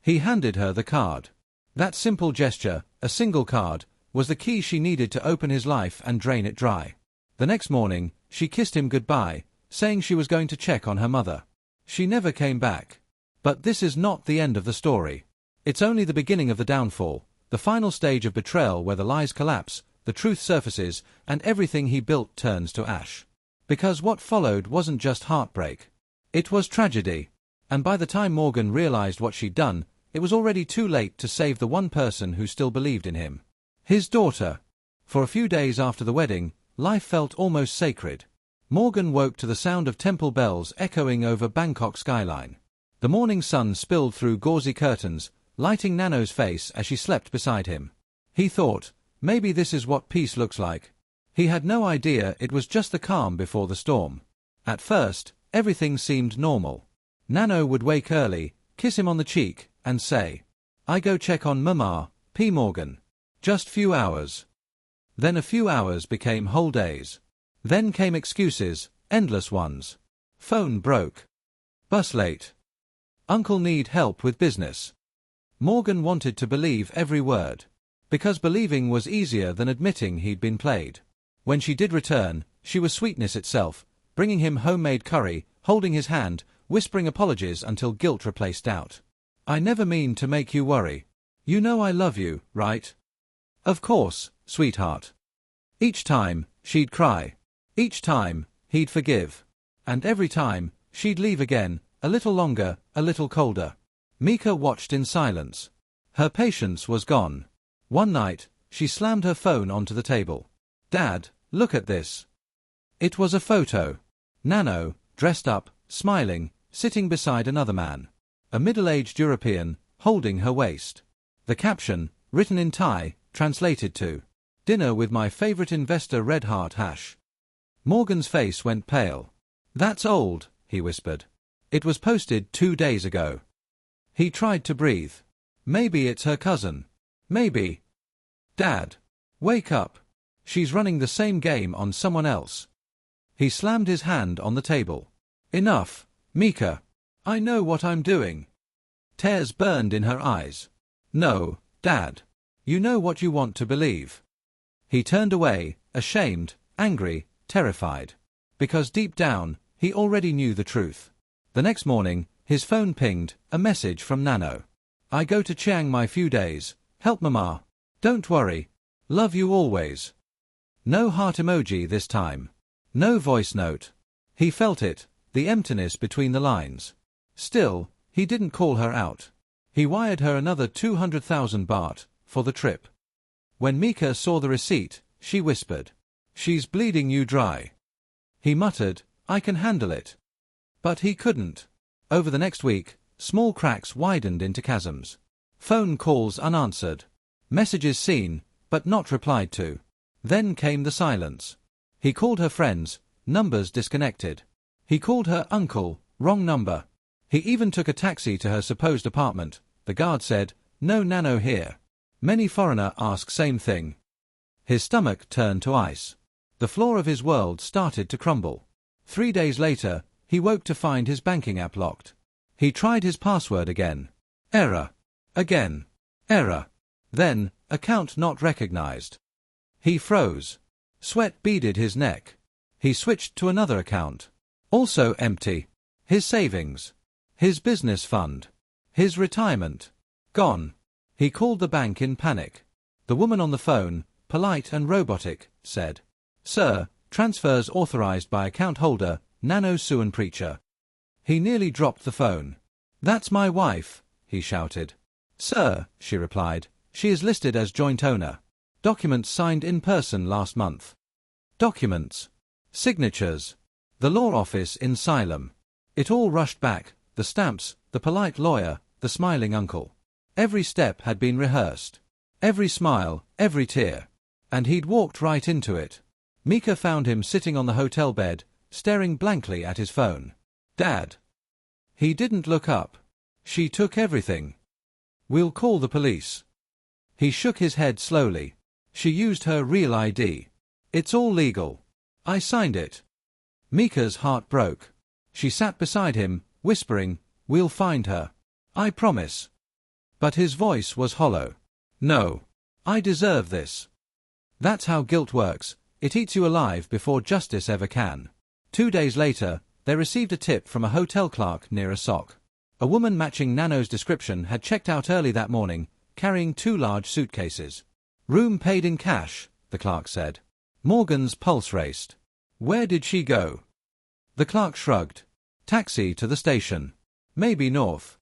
He handed her the card. That simple gesture, a single card, was the key she needed to open his life and drain it dry. The next morning, she kissed him goodbye, saying she was going to check on her mother. She never came back. But this is not the end of the story. It's only the beginning of the downfall, the final stage of betrayal where the lies collapse, the truth surfaces, and everything he built turns to ash. Because what followed wasn't just heartbreak. It was tragedy. And by the time Morgan realized what she'd done, it was already too late to save the one person who still believed in him. His daughter. For a few days after the wedding, life felt almost sacred. Morgan woke to the sound of temple bells echoing over Bangkok's skyline. The morning sun spilled through gauzy curtains, lighting Nanno's face as she slept beside him. He thought, maybe this is what peace looks like. He had no idea it was just the calm before the storm. At first, everything seemed normal. Nanno would wake early, kiss him on the cheek, and say, "I go check on Mama, P. Morgan." Just few hours. Then a few hours became whole days. Then came excuses, endless ones. Phone broke. Bus late. Uncle need help with business. Morgan wanted to believe every word. Because believing was easier than admitting he'd been played. When she did return, she was sweetness itself, bringing him homemade curry, holding his hand, whispering apologies until guilt replaced doubt. "I never mean to make you worry. You know I love you, right?" "Of course, sweetheart." Each time, she'd cry. Each time, he'd forgive. And every time, she'd leave again, a little longer, a little colder. Mikha watched in silence. Her patience was gone. One night, she slammed her phone onto the table. "Dad, look at this." It was a photo. Nanno, dressed up, smiling, sitting beside another man. A middle-aged European, holding her waist. The caption, written in Thai, translated to, "Dinner with my favorite investor Red Heart Hash." Morgan's face went pale. "That's old," he whispered. "It was posted 2 days ago." He tried to breathe. Maybe it's her cousin. Maybe. "Dad. Wake up. She's running the same game on someone else." He slammed his hand on the table. "Enough, Mikha. I know what I'm doing." Tears burned in her eyes. "No, Dad. You know what you want to believe." He turned away, ashamed, angry, terrified. Because deep down, he already knew the truth. The next morning, his phone pinged, a message from Nanno. "I go to Chiang Mai few days. Help Mama. Don't worry. Love you always." No heart emoji this time. No voice note. He felt it, the emptiness between the lines. Still, he didn't call her out. He wired her another 200,000 baht, for the trip. When Mikha saw the receipt, she whispered, "She's bleeding you dry." He muttered, "I can handle it." But he couldn't. Over the next week, small cracks widened into chasms. Phone calls unanswered. Messages seen, but not replied to. Then came the silence. He called her friends, numbers disconnected. He called her uncle, wrong number. He even took a taxi to her supposed apartment. The guard said, "No Nanno here." Many foreigner ask same thing. His stomach turned to ice. The floor of his world started to crumble. 3 days later, he woke to find his banking app locked. He tried his password again. Error. Again. Error. Then, account not recognized. He froze. Sweat beaded his neck. He switched to another account. Also empty. His savings. His business fund. His retirement. Gone. He called the bank in panic. The woman on the phone, polite and robotic, said, "Sir, transfers authorized by account holder, Nanno Suan Preacher." He nearly dropped the phone. "That's my wife," he shouted. "Sir," she replied, "she is listed as joint owner. Documents signed in person last month." Documents. Signatures. The law office in Salem. It all rushed back, the stamps, the polite lawyer, the smiling uncle. Every step had been rehearsed. Every smile, every tear. And he'd walked right into it. Mikha found him sitting on the hotel bed, staring blankly at his phone. "Dad." He didn't look up. "She took everything. We'll call the police." He shook his head slowly. "She used her real ID. It's all legal. I signed it." Mika's heart broke. She sat beside him, whispering, We'll find her. I promise. But his voice was hollow. No. I deserve this. That's how guilt works. It eats you alive before justice ever can. 2 days later, they received a tip from a hotel clerk near a sock. A woman matching Nanno's description had checked out early that morning, carrying 2 large suitcases. Room paid in cash, the clerk said. Morgan's pulse raced. Where did she go? The clerk shrugged. Taxi to the station. Maybe north.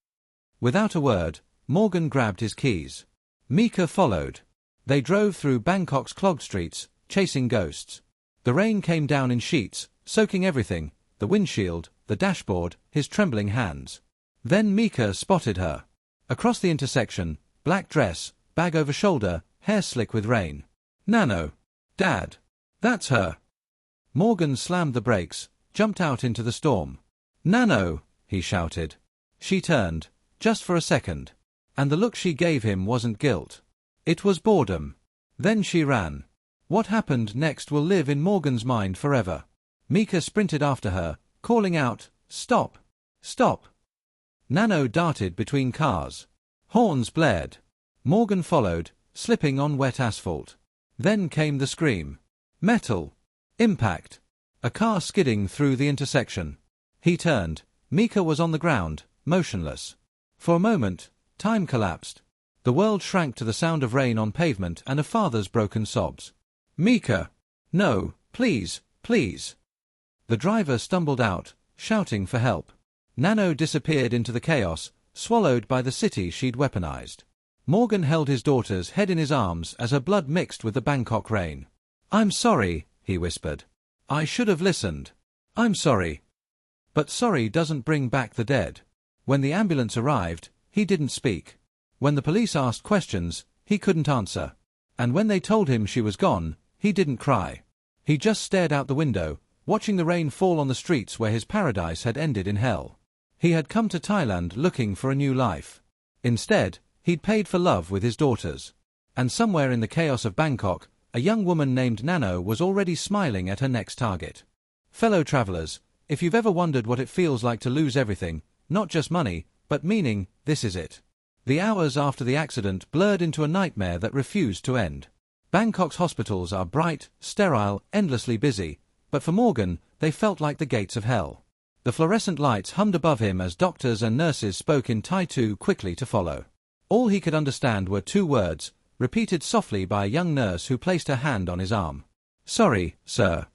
Without a word, Morgan grabbed his keys. Mikha followed. They drove through Bangkok's clogged streets, chasing ghosts. The rain came down in sheets, soaking everything, the windshield, the dashboard, his trembling hands. Then Mikha spotted her. Across the intersection, black dress, bag over shoulder, hair slick with rain. Nanno. Dad. That's her. Morgan slammed the brakes, jumped out into the storm. Nanno, he shouted. She turned, just for a second. And the look she gave him wasn't guilt. It was boredom. Then she ran. What happened next will live in Morgan's mind forever. Mikha sprinted after her, calling out, "Stop! Stop!" Nanno darted between cars. Horns blared. Morgan followed, slipping on wet asphalt. Then came the scream. Metal. Impact. A car skidding through the intersection. He turned. Mikha was on the ground, motionless. For a moment, time collapsed. The world shrank to the sound of rain on pavement and a father's broken sobs. Mikha! No, please, please. The driver stumbled out, shouting for help. Nanno disappeared into the chaos, swallowed by the city she'd weaponized. Morgan held his daughter's head in his arms as her blood mixed with the Bangkok rain. I'm sorry, he whispered. I should have listened. I'm sorry. But sorry doesn't bring back the dead. When the ambulance arrived, he didn't speak. When the police asked questions, he couldn't answer. And when they told him she was gone, he didn't cry. He just stared out the window, watching the rain fall on the streets where his paradise had ended in hell. He had come to Thailand looking for a new life. Instead, he'd paid for love with his daughters. And somewhere in the chaos of Bangkok, a young woman named Nanno was already smiling at her next target. Fellow travelers, if you've ever wondered what it feels like to lose everything, not just money, but meaning, this is it. The hours after the accident blurred into a nightmare that refused to end. Bangkok's hospitals are bright, sterile, endlessly busy, but for Morgan, they felt like the gates of hell. The fluorescent lights hummed above him as doctors and nurses spoke in Thai too quickly to follow. All he could understand were 2 words, repeated softly by a young nurse who placed her hand on his arm. Sorry, sir.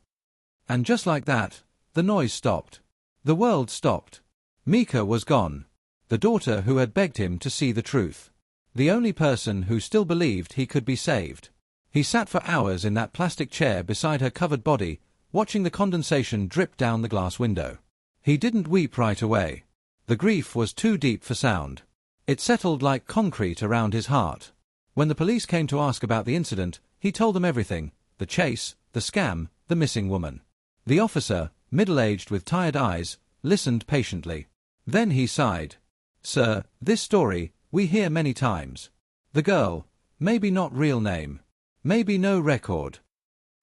And just like that, the noise stopped. The world stopped. Mikha was gone. The daughter who had begged him to see the truth. The only person who still believed he could be saved. He sat for hours in that plastic chair beside her covered body, watching the condensation drip down the glass window. He didn't weep right away. The grief was too deep for sound. It settled like concrete around his heart. When the police came to ask about the incident, he told them everything: the chase, the scam, the missing woman. The officer, middle-aged with tired eyes, listened patiently. Then he sighed. Sir, this story, we hear many times. The girl, maybe not real name. Maybe no record.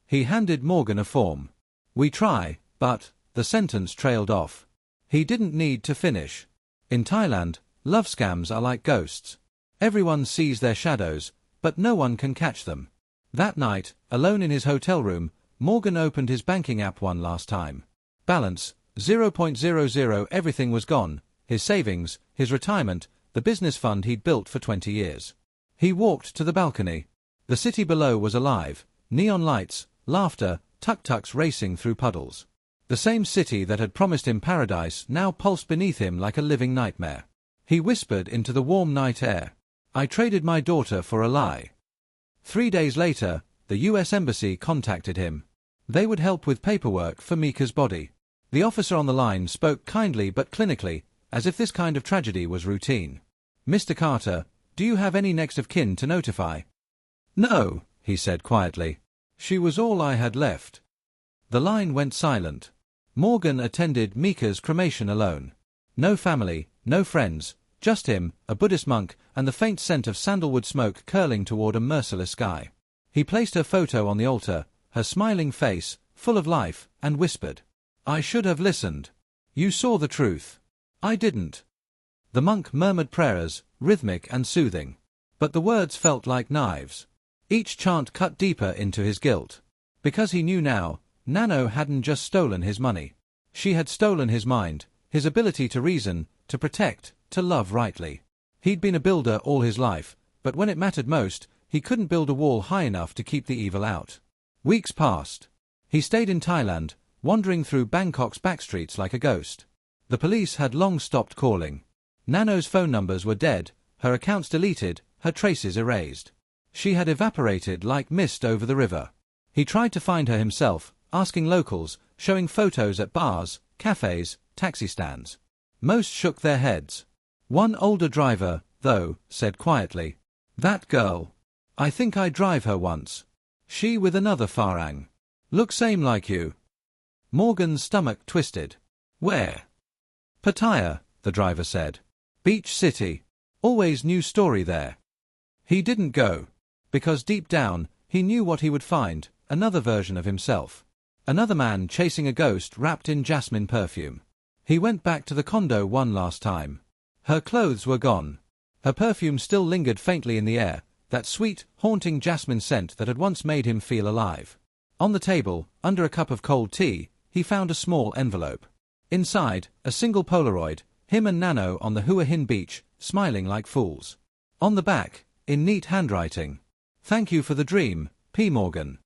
He handed Morgan a form. We try, but, the sentence trailed off. He didn't need to finish. In Thailand, love scams are like ghosts. Everyone sees their shadows, but no one can catch them. That night, alone in his hotel room, Morgan opened his banking app one last time. Balance, 0.00, everything was gone. His savings, his retirement, the business fund he'd built for 20 years. He walked to the balcony. The city below was alive, neon lights, laughter, tuk-tuks racing through puddles. The same city that had promised him paradise now pulsed beneath him like a living nightmare. He whispered into the warm night air. I traded my daughter for a lie. 3 days later, the US Embassy contacted him. They would help with paperwork for Mikha's body. The officer on the line spoke kindly but clinically, as if this kind of tragedy was routine. Mr. Carter, do you have any next of kin to notify? No, he said quietly. She was all I had left. The line went silent. Morgan attended Mikha's cremation alone. No family, no friends, just him, a Buddhist monk, and the faint scent of sandalwood smoke curling toward a merciless sky. He placed her photo on the altar, her smiling face, full of life, and whispered, I should have listened. You saw the truth. I didn't. The monk murmured prayers, rhythmic and soothing. But the words felt like knives. Each chant cut deeper into his guilt. Because he knew now, Nanno hadn't just stolen his money. She had stolen his mind, his ability to reason, to protect, to love rightly. He'd been a builder all his life, but when it mattered most, he couldn't build a wall high enough to keep the evil out. Weeks passed. He stayed in Thailand, wandering through Bangkok's backstreets like a ghost. The police had long stopped calling. Nanno's phone numbers were dead, her accounts deleted, her traces erased. She had evaporated like mist over the river. He tried to find her himself, asking locals, showing photos at bars, cafes, taxi stands. Most shook their heads. One older driver, though, said quietly, "That girl. I think I drive her once. She with another Farang. Look same like you." Morgan's stomach twisted. "Where?" "Pattaya," the driver said. "Beach City. Always new story there." He didn't go. Because deep down, he knew what he would find, another version of himself. Another man chasing a ghost wrapped in jasmine perfume. He went back to the condo one last time. Her clothes were gone. Her perfume still lingered faintly in the air, that sweet, haunting jasmine scent that had once made him feel alive. On the table, under a cup of cold tea, he found a small envelope. Inside, a single Polaroid, him and Nanno on the Hua Hin beach, smiling like fools. On the back, in neat handwriting, "Thank you for the dream, P. Morgan."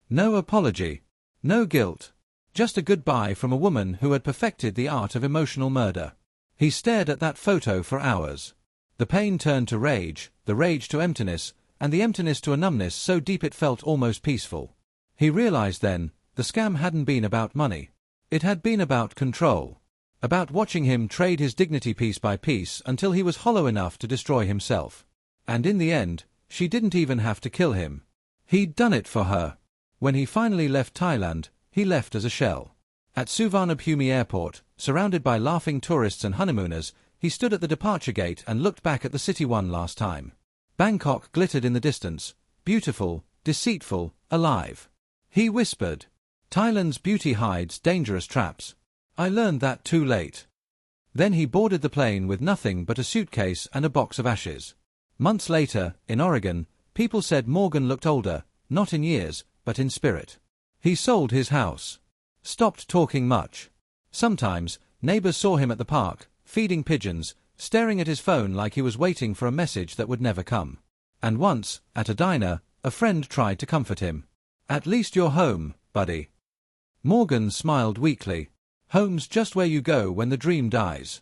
No apology. No guilt. Just a goodbye from a woman who had perfected the art of emotional murder. He stared at that photo for hours. The pain turned to rage, the rage to emptiness, and the emptiness to a numbness so deep it felt almost peaceful. He realized then, the scam hadn't been about money. It had been about control. About watching him trade his dignity piece by piece until he was hollow enough to destroy himself. And in the end, she didn't even have to kill him. He'd done it for her. When he finally left Thailand, he left as a shell. At Suvarnabhumi Airport, surrounded by laughing tourists and honeymooners, he stood at the departure gate and looked back at the city one last time. Bangkok glittered in the distance, beautiful, deceitful, alive. He whispered, "Thailand's beauty hides dangerous traps. I learned that too late." Then he boarded the plane with nothing but a suitcase and a box of ashes. Months later, in Oregon, people said Morgan looked older, not in years, but in spirit. He sold his house. Stopped talking much. Sometimes, neighbors saw him at the park, feeding pigeons, staring at his phone like he was waiting for a message that would never come. And once, at a diner, a friend tried to comfort him. "At least you're home, buddy." Morgan smiled weakly. Home's just where you go when the dream dies.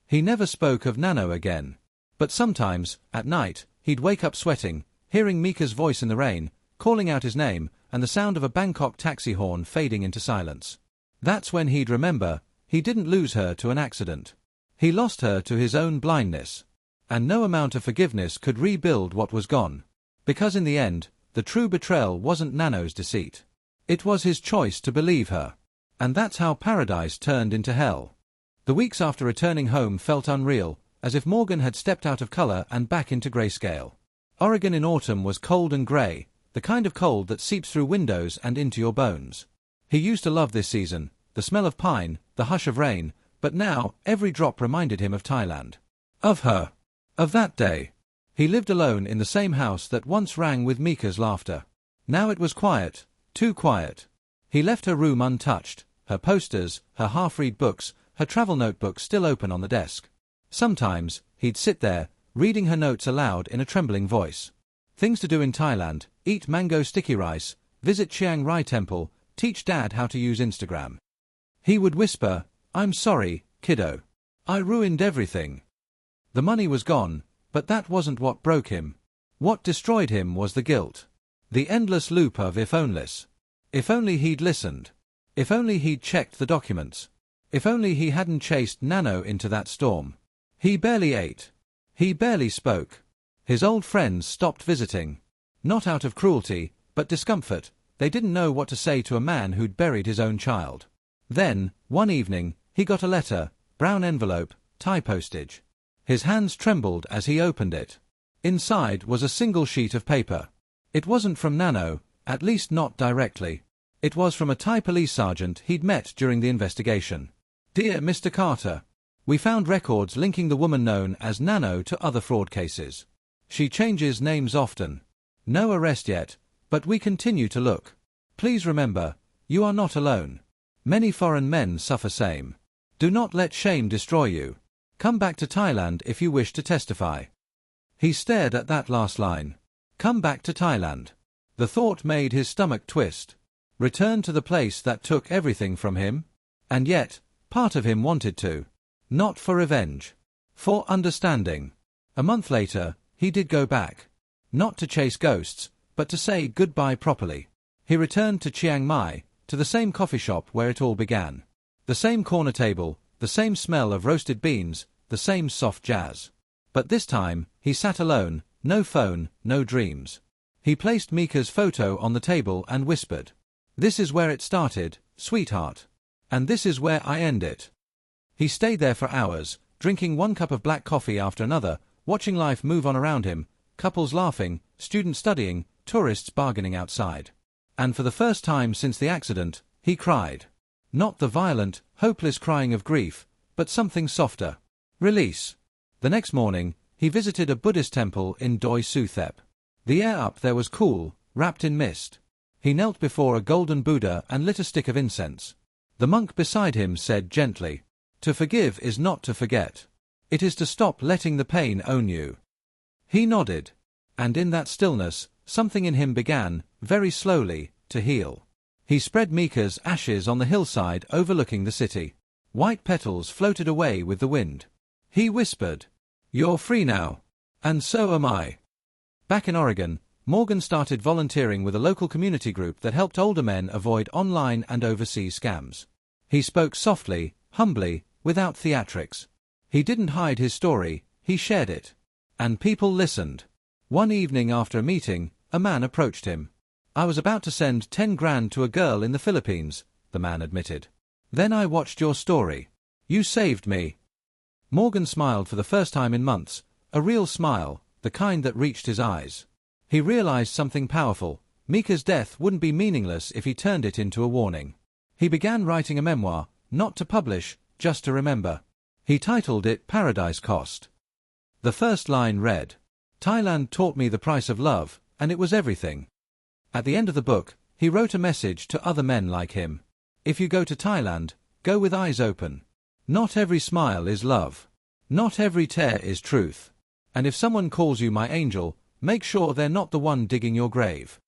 He never spoke of Nanno again. But sometimes, at night, he'd wake up sweating, hearing Mikha's voice in the rain, calling out his name, and the sound of a Bangkok taxi horn fading into silence. That's when he'd remember, he didn't lose her to an accident. He lost her to his own blindness. And no amount of forgiveness could rebuild what was gone. Because in the end, the true betrayal wasn't Nanno's deceit. It was his choice to believe her. And that's how paradise turned into hell. The weeks after returning home felt unreal, as if Morgan had stepped out of color and back into grayscale. Oregon in autumn was cold and gray, the kind of cold that seeps through windows and into your bones. He used to love this season, the smell of pine, the hush of rain, but now every drop reminded him of Thailand. Of her. Of that day. He lived alone in the same house that once rang with Mikha's laughter. Now it was quiet, too quiet. He left her room untouched, her posters, her half-read books, her travel notebook still open on the desk. Sometimes, he'd sit there, reading her notes aloud in a trembling voice. Things to do in Thailand: eat mango sticky rice, visit Chiang Rai Temple, teach Dad how to use Instagram. He would whisper, "I'm sorry, kiddo. I ruined everything." The money was gone, but that wasn't what broke him. What destroyed him was the guilt. The endless loop of if onlys. If only he'd listened. If only he'd checked the documents. If only he hadn't chased Nanno into that storm. He barely ate. He barely spoke. His old friends stopped visiting. Not out of cruelty, but discomfort. They didn't know what to say to a man who'd buried his own child. Then, one evening, he got a letter, brown envelope, Thai postage. His hands trembled as he opened it. Inside was a single sheet of paper. It wasn't from Nanno, at least not directly. It was from a Thai police sergeant he'd met during the investigation. "Dear Mr. Carter, We found records linking the woman known as Nanno to other fraud cases. She changes names often. No arrest yet, but we continue to look. Please remember, you are not alone. Many foreign men suffer same. Do not let shame destroy you. Come back to Thailand if you wish to testify. He stared at that last line. Come back to Thailand. The thought made his stomach twist. Return to the place that took everything from him? And yet, part of him wanted to. Not for revenge. For understanding. A month later, he did go back. Not to chase ghosts, but to say goodbye properly. He returned to Chiang Mai, to the same coffee shop where it all began. The same corner table, the same smell of roasted beans, the same soft jazz. But this time, he sat alone, no phone, no dreams. He placed Mikha's photo on the table and whispered, "This is where it started, sweetheart. And this is where I end it." He stayed there for hours, drinking one cup of black coffee after another, watching life move on around him, couples laughing, students studying, tourists bargaining outside. And for the first time since the accident, he cried. Not the violent, hopeless crying of grief, but something softer. Release. The next morning, he visited a Buddhist temple in Doi Suthep. The air up there was cool, wrapped in mist. He knelt before a golden Buddha and lit a stick of incense. The monk beside him said gently, "To forgive is not to forget. It is to stop letting the pain own you." He nodded. And in that stillness, something in him began, very slowly, to heal. He spread Mikha's ashes on the hillside overlooking the city. White petals floated away with the wind. He whispered, "You're free now. And so am I." Back in Oregon, Morgan started volunteering with a local community group that helped older men avoid online and overseas scams. He spoke softly, humbly, without theatrics. He didn't hide his story, he shared it. And people listened. One evening after a meeting, a man approached him. "I was about to send 10 grand to a girl in the Philippines," the man admitted. "Then I watched your story. You saved me." Morgan smiled for the first time in months, a real smile, the kind that reached his eyes. He realized something powerful. Mikha's death wouldn't be meaningless if he turned it into a warning. He began writing a memoir, not to publish, just to remember. He titled it Paradise Cost. The first line read, "Thailand taught me the price of love, and it was everything." At the end of the book, he wrote a message to other men like him. If you go to Thailand, go with eyes open. Not every smile is love. Not every tear is truth. And if someone calls you my angel, make sure they're not the one digging your grave.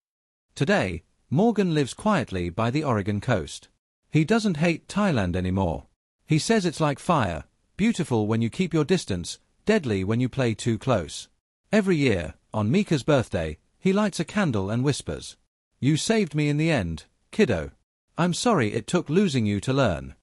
Today, Morgan lives quietly by the Oregon coast. He doesn't hate Thailand anymore. He says it's like fire, beautiful when you keep your distance, deadly when you play too close. Every year, on Mikha's birthday, he lights a candle and whispers, "You saved me in the end, kiddo. I'm sorry it took losing you to learn."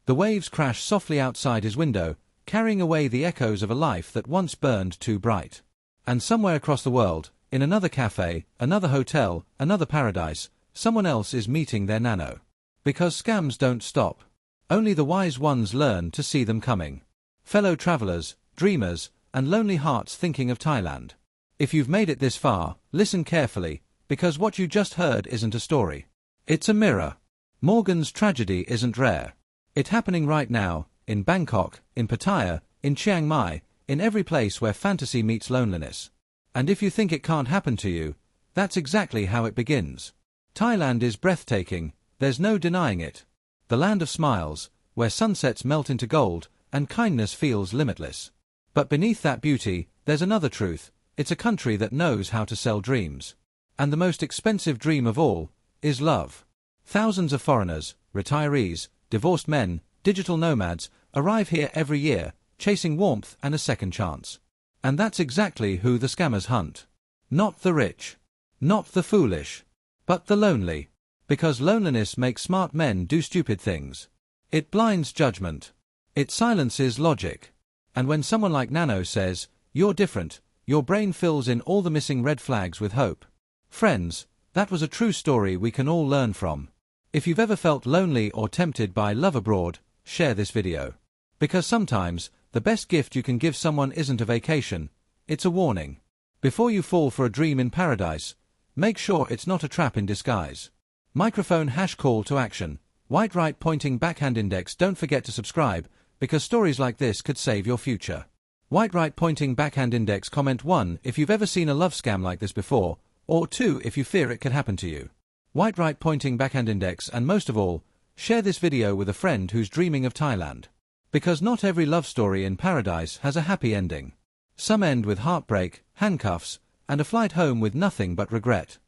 The waves crash softly outside his window, carrying away the echoes of a life that once burned too bright. And somewhere across the world, in another cafe, another hotel, another paradise, someone else is meeting their Nanno. Because scams don't stop. Only the wise ones learn to see them coming. Fellow travelers, dreamers, and lonely hearts thinking of Thailand. If you've made it this far, listen carefully, because what you just heard isn't a story. It's a mirror. Morgan's tragedy isn't rare. It's happening right now, in Bangkok, in Pattaya, in Chiang Mai, in every place where fantasy meets loneliness. And if you think it can't happen to you, that's exactly how it begins. Thailand is breathtaking, there's no denying it. The land of smiles, where sunsets melt into gold, and kindness feels limitless. But beneath that beauty, there's another truth. It's a country that knows how to sell dreams. And the most expensive dream of all is love. Thousands of foreigners, retirees, divorced men, digital nomads, arrive here every year, chasing warmth and a second chance. And that's exactly who the scammers hunt. Not the rich. Not the foolish. But the lonely. Because loneliness makes smart men do stupid things. It blinds judgment. It silences logic. And when someone like Nanno says, "You're different," your brain fills in all the missing red flags with hope. Friends, that was a true story we can all learn from. If you've ever felt lonely or tempted by love abroad, share this video. Because sometimes, the best gift you can give someone isn't a vacation, it's a warning. Before you fall for a dream in paradise, make sure it's not a trap in disguise. Microphone # call to action. White right pointing backhand index. Don't forget to subscribe, because stories like this could save your future. White right pointing backhand index. Comment 1 if you've ever seen a love scam like this before, or 2 if you fear it could happen to you. White right pointing backhand index. And most of all, share this video with a friend who's dreaming of Thailand. Because not every love story in paradise has a happy ending. Some end with heartbreak, handcuffs, and a flight home with nothing but regret.